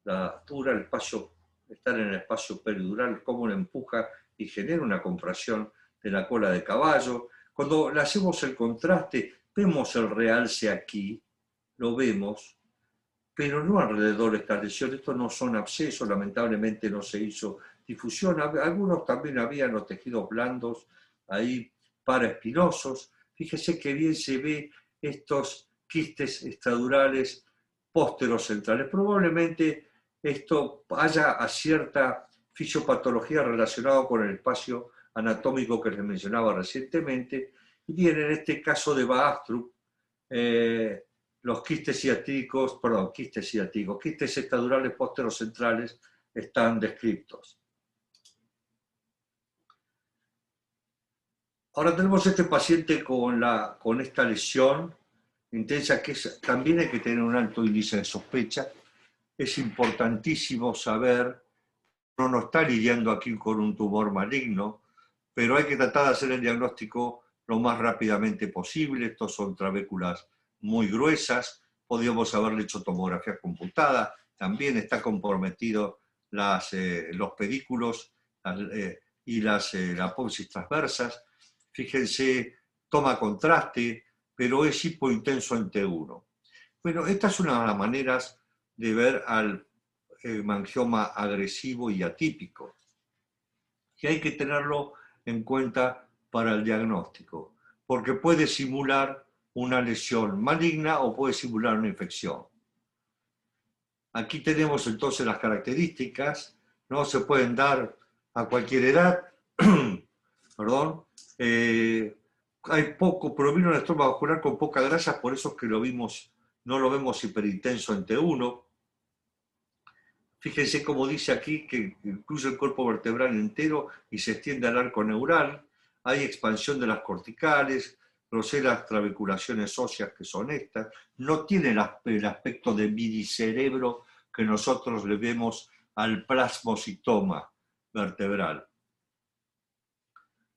la altura, el espacio, estar en el espacio peridural, cómo lo empuja y genera una compresión de la cola de caballo. Cuando le hacemos el contraste, vemos el realce aquí, lo vemos, pero no alrededor de estas lesiones. Estos no son abscesos, lamentablemente no se hizo difusión. Algunos también habían los tejidos blandos ahí paraespinosos. Fíjese que bien se ve estos quistes estradurales pósterocentrales. Probablemente esto haya a cierta fisiopatología relacionada con el espacio anatómico que les mencionaba recientemente. Y bien, en este caso de Baastrup, los quistes estadurales posterocentrales están descritos. Ahora tenemos este paciente con esta lesión intensa, que también hay que tener un alto índice de sospecha. Es importantísimo saber, no está lidiando aquí con un tumor maligno, pero hay que tratar de hacer el diagnóstico lo más rápidamente posible. Estos son trabéculas muy gruesas, podríamos haberle hecho tomografía computada, también está comprometido los pedículos y la apófisis transversas. Fíjense, toma contraste, pero es hipointenso en T1. Bueno, esta es una de las maneras de ver al hemangioma agresivo y atípico, que hay que tenerlo en cuenta para el diagnóstico, porque puede simular una lesión maligna o puede simular una infección. Aquí tenemos entonces las características, no se pueden dar a cualquier edad, perdón, hay poco, provino un estómago vascular con poca grasa, por eso es que no lo vemos hiperintenso en T1. Fíjense cómo dice aquí que incluye el cuerpo vertebral entero y se extiende al arco neural. Hay expansión de las corticales, groseras trabeculaciones óseas que son estas. No tiene el aspecto de minicerebro que nosotros le vemos al plasmocitoma vertebral.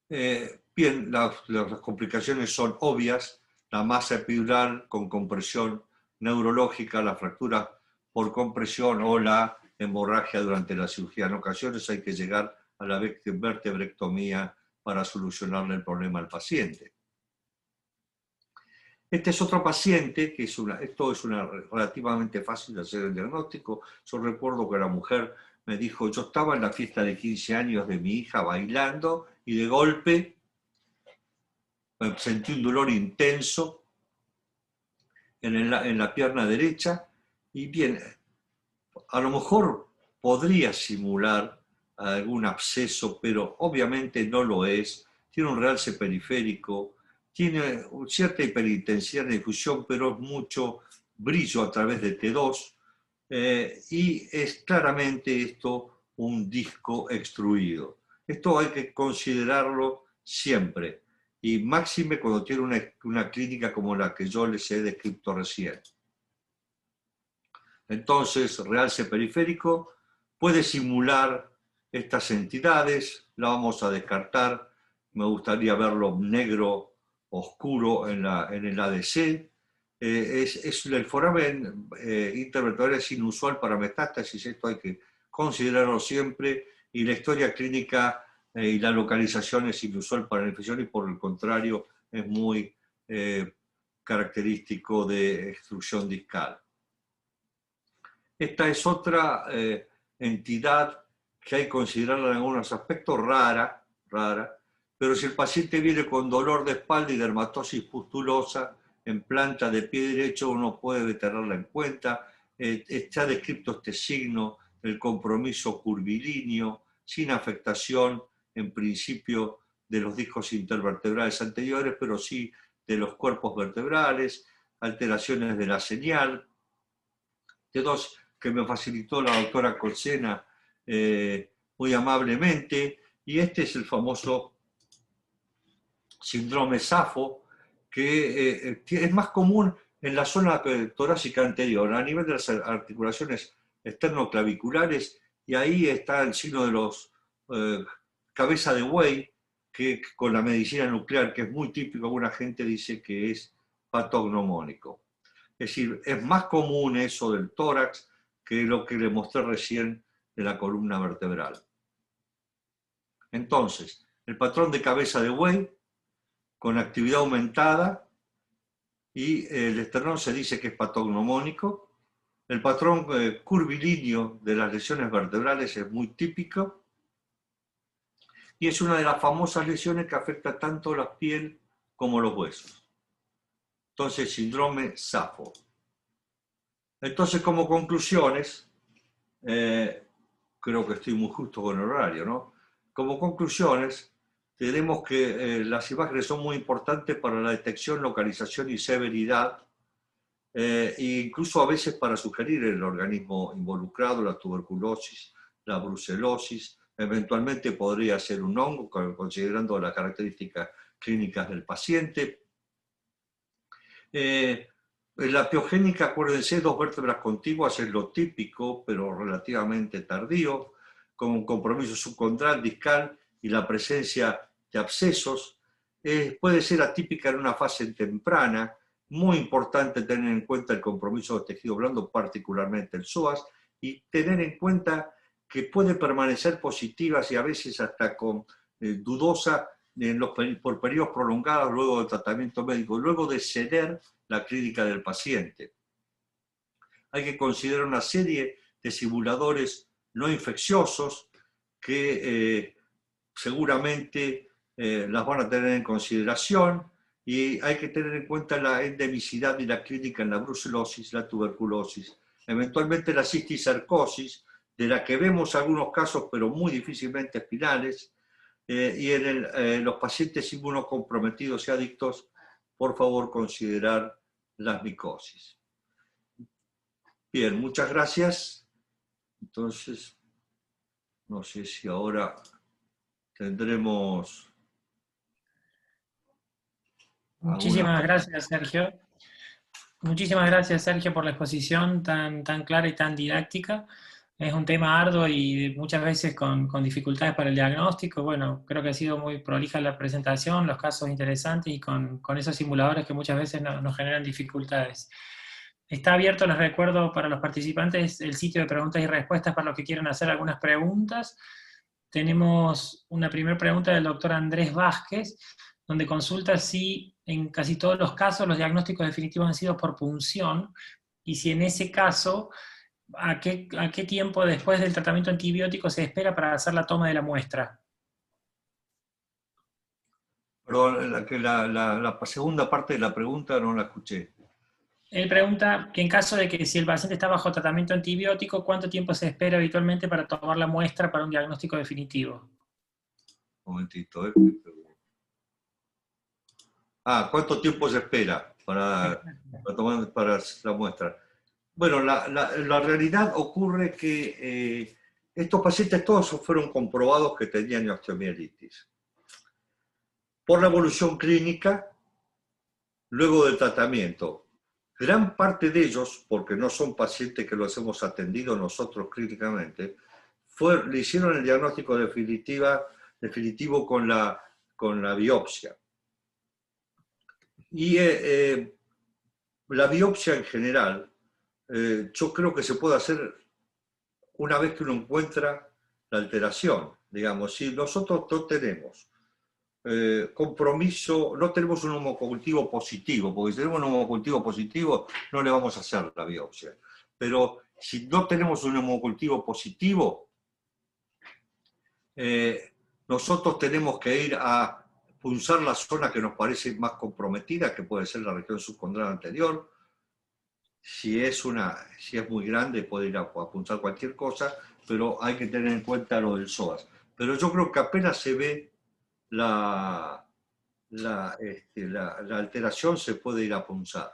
Bien, las complicaciones son obvias. La masa epidural con compresión neurológica, la fractura por compresión o la hemorragia durante la cirugía. En ocasiones hay que llegar a la vertebrectomía para solucionarle el problema al paciente. Este es otro paciente, que esto es relativamente fácil de hacer el diagnóstico. Yo recuerdo que la mujer me dijo, yo estaba en la fiesta de 15 años de mi hija bailando y de golpe sentí un dolor intenso en la pierna derecha y bien, a lo mejor podría simular algún absceso, pero obviamente no lo es. Tiene un realce periférico, tiene cierta hiperintensidad de difusión, pero es mucho brillo a través de T2, y es claramente esto un disco extruido. Esto hay que considerarlo siempre. y máxime cuando tiene una clínica como la que yo les he descrito recién. Entonces, realce periférico puede simular estas entidades, la vamos a descartar, me gustaría verlo negro oscuro en el ADC. El foramen intervertebral es inusual para metástasis, esto hay que considerarlo siempre, y la historia clínica y la localización es inusual para la infección y por el contrario es muy característico de extrusión discal. Esta es otra entidad que hay que considerarla en algunos aspectos rara, pero si el paciente viene con dolor de espalda y dermatosis pustulosa en planta de pie derecho, uno puede tenerla en cuenta. Está descrito este signo del compromiso curvilíneo, sin afectación en principio de los discos intervertebrales anteriores, pero sí de los cuerpos vertebrales, alteraciones de la señal, de dos que me facilitó la doctora Colsena muy amablemente, y este es el famoso síndrome SAFO, que es más común en la zona torácica anterior, a nivel de las articulaciones esternoclaviculares, y ahí está el signo de los cabeza de buey, que con la medicina nuclear, que es muy típico, alguna gente dice que es patognomónico. Es decir, es más común eso del tórax que lo que le mostré recién de la columna vertebral. Entonces, el patrón de cabeza de buey con actividad aumentada y el esternón se dice que es patognomónico. El patrón curvilíneo de las lesiones vertebrales es muy típico y es una de las famosas lesiones que afecta tanto la piel como los huesos. Entonces, síndrome SAFO. Entonces, como conclusiones, creo que estoy muy justo con el horario, ¿no? Como conclusiones, tenemos que las imágenes son muy importantes para la detección, localización y severidad, e incluso a veces para sugerir el organismo involucrado, la tuberculosis, la brucelosis, eventualmente podría ser un hongo, considerando las características clínicas del paciente. La piogénica, acuérdense, 2 vértebras contiguas es lo típico, pero relativamente tardío, con un compromiso subcondral, discal y la presencia de abscesos. Puede ser atípica en una fase temprana, muy importante tener en cuenta el compromiso de tejido blando, particularmente el psoas, y tener en cuenta que puede permanecer positivas y a veces hasta con dudosa por periodos prolongados luego del tratamiento médico, luego de ceder la clínica del paciente. Hay que considerar una serie de simuladores no infecciosos que seguramente las van a tener en consideración, y hay que tener en cuenta la endemicidad y la clínica en la brucelosis, la tuberculosis, eventualmente la cisticercosis, de la que vemos algunos casos pero muy difícilmente espinales, y en los pacientes inmunocomprometidos y adictos, por favor, considerar las micosis. Bien, muchas gracias. Entonces, no sé si ahora tendremos... Muchísimas gracias, Sergio. Muchísimas gracias, Sergio, por la exposición tan clara y tan didáctica. Es un tema arduo y muchas veces con dificultades para el diagnóstico. Bueno, creo que ha sido muy prolija la presentación, los casos interesantes y con esos simuladores que muchas veces nos generan dificultades. Está abierto, les recuerdo, para los participantes el sitio de preguntas y respuestas para los que quieran hacer algunas preguntas. Tenemos una primera pregunta del doctor Andrés Vázquez, donde consulta si en casi todos los casos los diagnósticos definitivos han sido por punción, y si en ese caso, ¿a qué tiempo después del tratamiento antibiótico se espera para hacer la toma de la muestra? Perdón, la segunda parte de la pregunta no la escuché. Él pregunta que en caso de que si el paciente está bajo tratamiento antibiótico, ¿cuánto tiempo se espera habitualmente para tomar la muestra para un diagnóstico definitivo? Un momentito. ¿Cuánto tiempo se espera para la muestra? Bueno, la realidad ocurre que estos pacientes todos fueron comprobados que tenían osteomielitis. por la evolución clínica luego del tratamiento. Gran parte de ellos, porque no son pacientes que los hemos atendido nosotros clínicamente, le hicieron el diagnóstico definitivo con la biopsia. Y la biopsia en general, yo creo que se puede hacer una vez que uno encuentra la alteración. Digamos, si nosotros no tenemos compromiso, no tenemos un homocultivo positivo, porque si tenemos un homocultivo positivo no le vamos a hacer la biopsia. Pero si no tenemos un homocultivo positivo, nosotros tenemos que ir a punzar la zona que nos parece más comprometida, que puede ser la región subcondral anterior. Si es muy grande, puede ir a punzar cualquier cosa, pero hay que tener en cuenta lo del psoas. Pero yo creo que apenas se ve la alteración, se puede ir a punzar.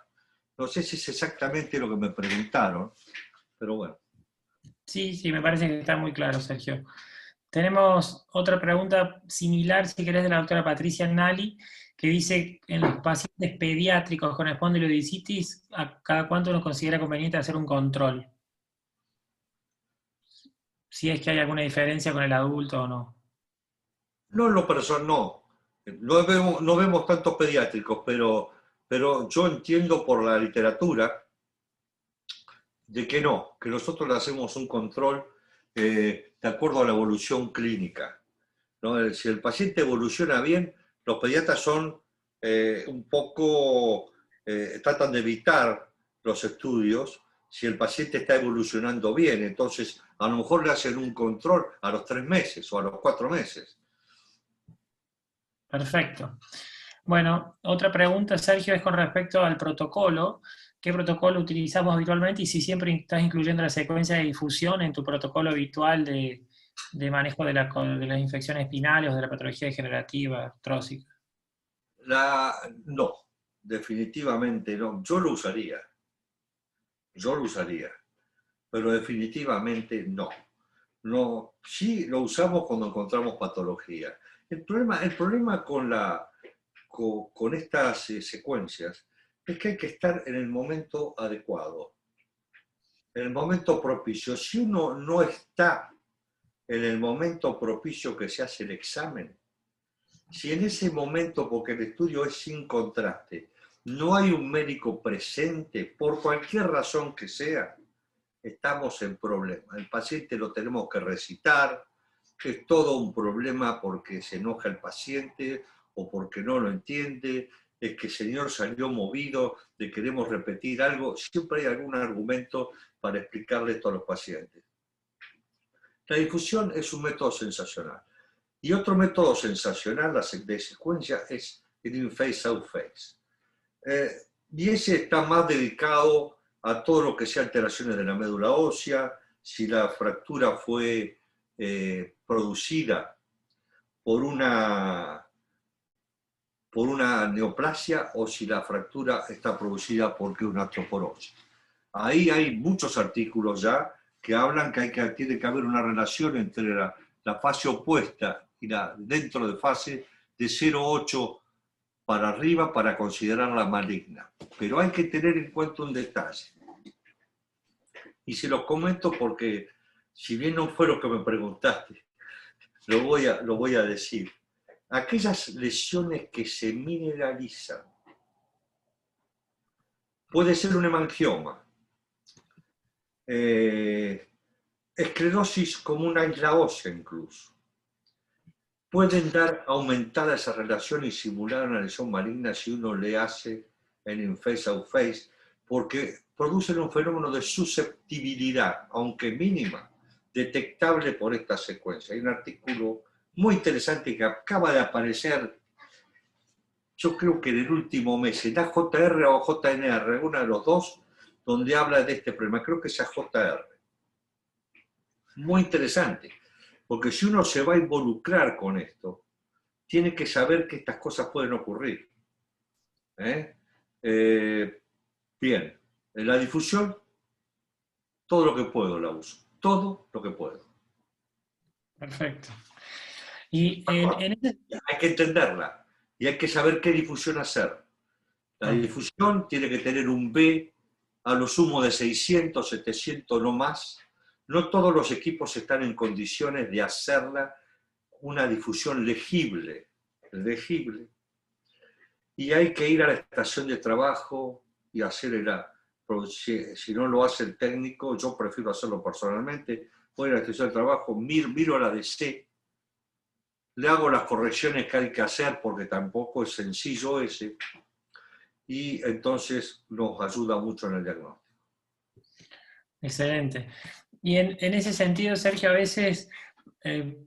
No sé si es exactamente lo que me preguntaron, pero bueno. Sí, sí, me parece que está muy claro, Sergio. Tenemos otra pregunta similar, si querés, de la doctora Patricia Nali, que dice, en los pacientes pediátricos con espondilodicitis, ¿a cada cuánto uno considera conveniente hacer un control? Si es que hay alguna diferencia con el adulto o no. No en lo personal, no. No vemos tantos pediátricos, pero yo entiendo por la literatura de que no, que nosotros le hacemos un control de acuerdo a la evolución clínica, ¿no? Si el paciente evoluciona bien, los pediatras son un poco, tratan de evitar los estudios si el paciente está evolucionando bien. Entonces, a lo mejor le hacen un control a los 3 meses o a los 4 meses. Perfecto. Bueno, otra pregunta, Sergio, es con respecto al protocolo. ¿Qué protocolo utilizamos habitualmente y si siempre estás incluyendo la secuencia de difusión en tu protocolo habitual de manejo de las infecciones espinales o de la patología degenerativa, artrósica? No, definitivamente no. Yo lo usaría, pero definitivamente no. No, sí lo usamos cuando encontramos patología. El problema con estas secuencias es que hay que estar en el momento adecuado, en el momento propicio. Si uno no está en el momento propicio que se hace el examen, si en ese momento, porque el estudio es sin contraste, no hay un médico presente, por cualquier razón que sea, estamos en problema. El paciente lo tenemos que recitar, es todo un problema porque se enoja el paciente o porque no lo entiende, es que el señor salió movido, de queremos repetir algo, siempre hay algún argumento para explicarle esto a los pacientes. La difusión es un método sensacional. Y otro método sensacional de secuencia es el in-face out-face. Y ese está más dedicado a todo lo que sea alteraciones de la médula ósea, si la fractura fue producida por una neoplasia o si la fractura está producida porque una osteoporosis. Ahí hay muchos artículos ya que hablan que tiene que haber una relación entre la fase opuesta y la dentro de fase de 0,8 para arriba para considerarla maligna. Pero hay que tener en cuenta un detalle. Y se los comento porque, si bien no fue lo que me preguntaste, lo voy a decir. Aquellas lesiones que se mineralizan, puede ser un hemangioma, esclerosis como una isla ósea incluso, pueden dar aumentada esa relación y simular una lesión maligna si uno le hace el in-face out-face, porque producen un fenómeno de susceptibilidad, aunque mínima, detectable por esta secuencia. Hay un artículo muy interesante que acaba de aparecer, yo creo que en el último mes, en AJR o JNR, uno de los dos, donde habla de este problema. Creo que es AJR. Muy interesante, porque si uno se va a involucrar con esto, tiene que saber que estas cosas pueden ocurrir. Bien, en la difusión, todo lo que puedo la uso, todo lo que puedo. Perfecto. Y Hay que entenderla. y hay que saber qué difusión hacer. La difusión tiene que tener un B a lo sumo de 600, 700, no más. No todos los equipos están en condiciones de hacerla una difusión legible, y hay que ir a la estación de trabajo y hacerla. Si no lo hace el técnico, yo prefiero hacerlo personalmente, voy a la estación de trabajo, miro a la DC, le hago las correcciones que hay que hacer porque tampoco es sencillo ese, y entonces nos ayuda mucho en el diagnóstico. Excelente. Y en ese sentido, Sergio, a veces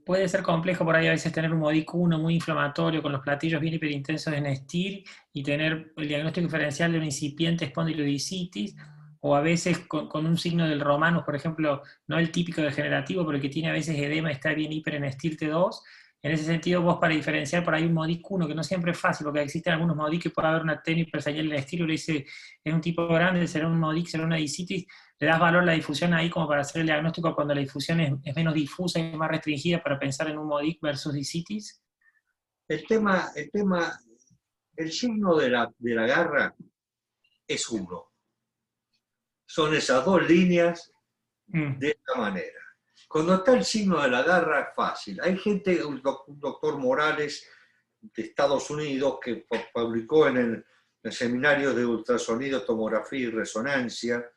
puede ser complejo por ahí a veces tener un MODIC 1 muy inflamatorio con los platillos bien hiperintensos en Nestir y tener el diagnóstico diferencial de una incipiente espondilodicitis, o a veces con un signo del Romanus, por ejemplo, no el típico degenerativo, pero el que tiene a veces edema, está bien hiper en STIR-T2. En ese sentido, vos para diferenciar por ahí un MODIC 1, que no siempre es fácil, porque existen algunos MODIC que puede haber una tenia hiperseñal en Nestir, y le dice, es un tipo grande, será un MODIC, será una disitis, le das valor a la difusión ahí como para hacer el diagnóstico cuando la difusión es menos difusa y más restringida para pensar en un MODIC versus disitis? El signo de la garra es uno. Son esas dos líneas de esta manera. Cuando está el signo de la garra es fácil. Hay gente, un doctor Morales de Estados Unidos, que publicó en el seminario de ultrasonido, tomografía y resonancia,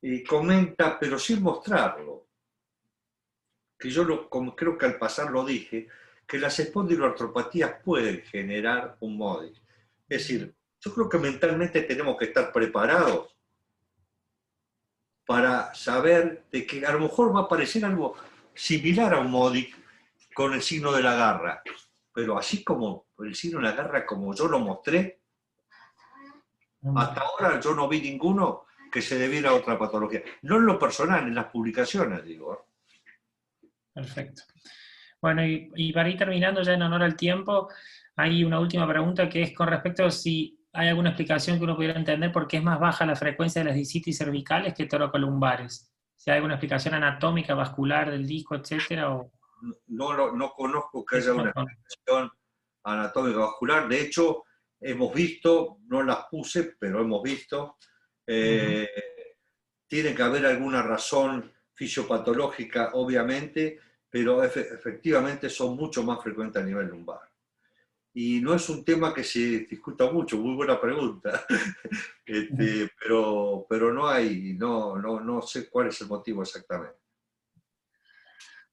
y comenta, pero sin mostrarlo, que yo creo que al pasar lo dije, que las espondiloartropatías pueden generar un MODIC. Es decir, yo creo que mentalmente tenemos que estar preparados para saber de que a lo mejor va a aparecer algo similar a un MODIC con el signo de la garra, pero así como el signo de la garra como yo lo mostré, hasta ahora yo no vi ninguno que se debiera a otra patología. No en lo personal, en las publicaciones, digo. Perfecto. Bueno, y para ir terminando ya en honor al tiempo, hay una última pregunta que es con respecto a si hay alguna explicación que uno pudiera entender por qué es más baja la frecuencia de las disitis cervicales que toracolumbares. Si hay alguna explicación anatómica, vascular del disco, etcétera, o... No conozco que haya una explicación anatómica vascular. De hecho, hemos visto, no las puse, pero hemos visto, tiene que haber alguna razón fisiopatológica, obviamente, pero efectivamente son mucho más frecuentes a nivel lumbar. Y no es un tema que se discuta mucho, muy buena pregunta, pero no sé cuál es el motivo exactamente.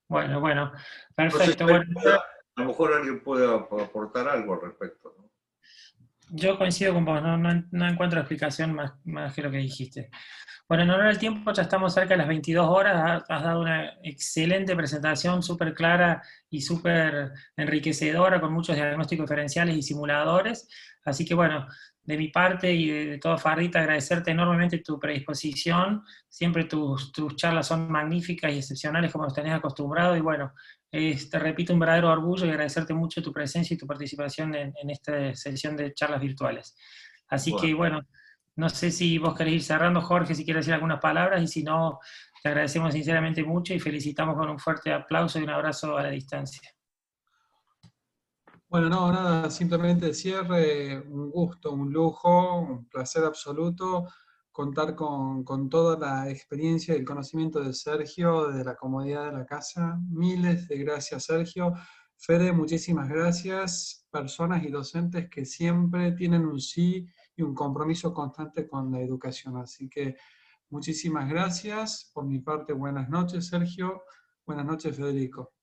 Bueno, perfecto. No sé, a lo mejor alguien puede aportar algo al respecto, ¿no? Yo coincido con vos, no encuentro explicación más que lo que dijiste. Bueno, en honor al tiempo, ya estamos cerca de las 22 horas, has dado una excelente presentación, súper clara y súper enriquecedora, con muchos diagnósticos diferenciales y simuladores. Así que bueno, de mi parte y de toda Farrita, agradecerte enormemente tu predisposición. Siempre tus charlas son magníficas y excepcionales como nos tenés acostumbrado. Y bueno, te repito, un verdadero orgullo y agradecerte mucho tu presencia y tu participación en esta sesión de charlas virtuales. Así que bueno, no sé si vos querés ir cerrando, Jorge, si quieres decir algunas palabras, y si no, te agradecemos sinceramente mucho y felicitamos con un fuerte aplauso y un abrazo a la distancia. Bueno, no, nada, simplemente de cierre, un gusto, un lujo, un placer absoluto contar con toda la experiencia y el conocimiento de Sergio, desde la comodidad de la casa. Miles de gracias, Sergio. Fede, muchísimas gracias. Personas y docentes que siempre tienen un sí y un compromiso constante con la educación. Así que muchísimas gracias. Por mi parte, buenas noches, Sergio. Buenas noches, Federico.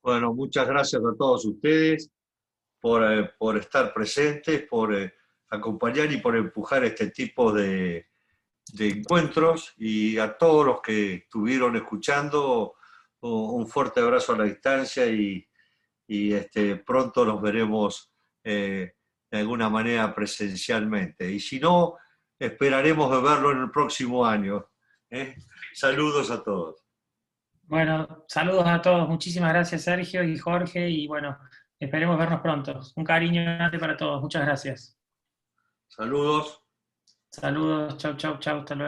Bueno, muchas gracias a todos ustedes por estar presentes, por acompañar y por empujar este tipo de encuentros, y a todos los que estuvieron escuchando, un fuerte abrazo a la distancia, y pronto nos veremos de alguna manera presencialmente. Y si no, esperaremos de verlo en el próximo año. Saludos a todos. Bueno, saludos a todos. Muchísimas gracias, Sergio y Jorge, y bueno, esperemos vernos pronto. Un cariño grande para todos. Muchas gracias. Saludos. Saludos, chau, hasta luego.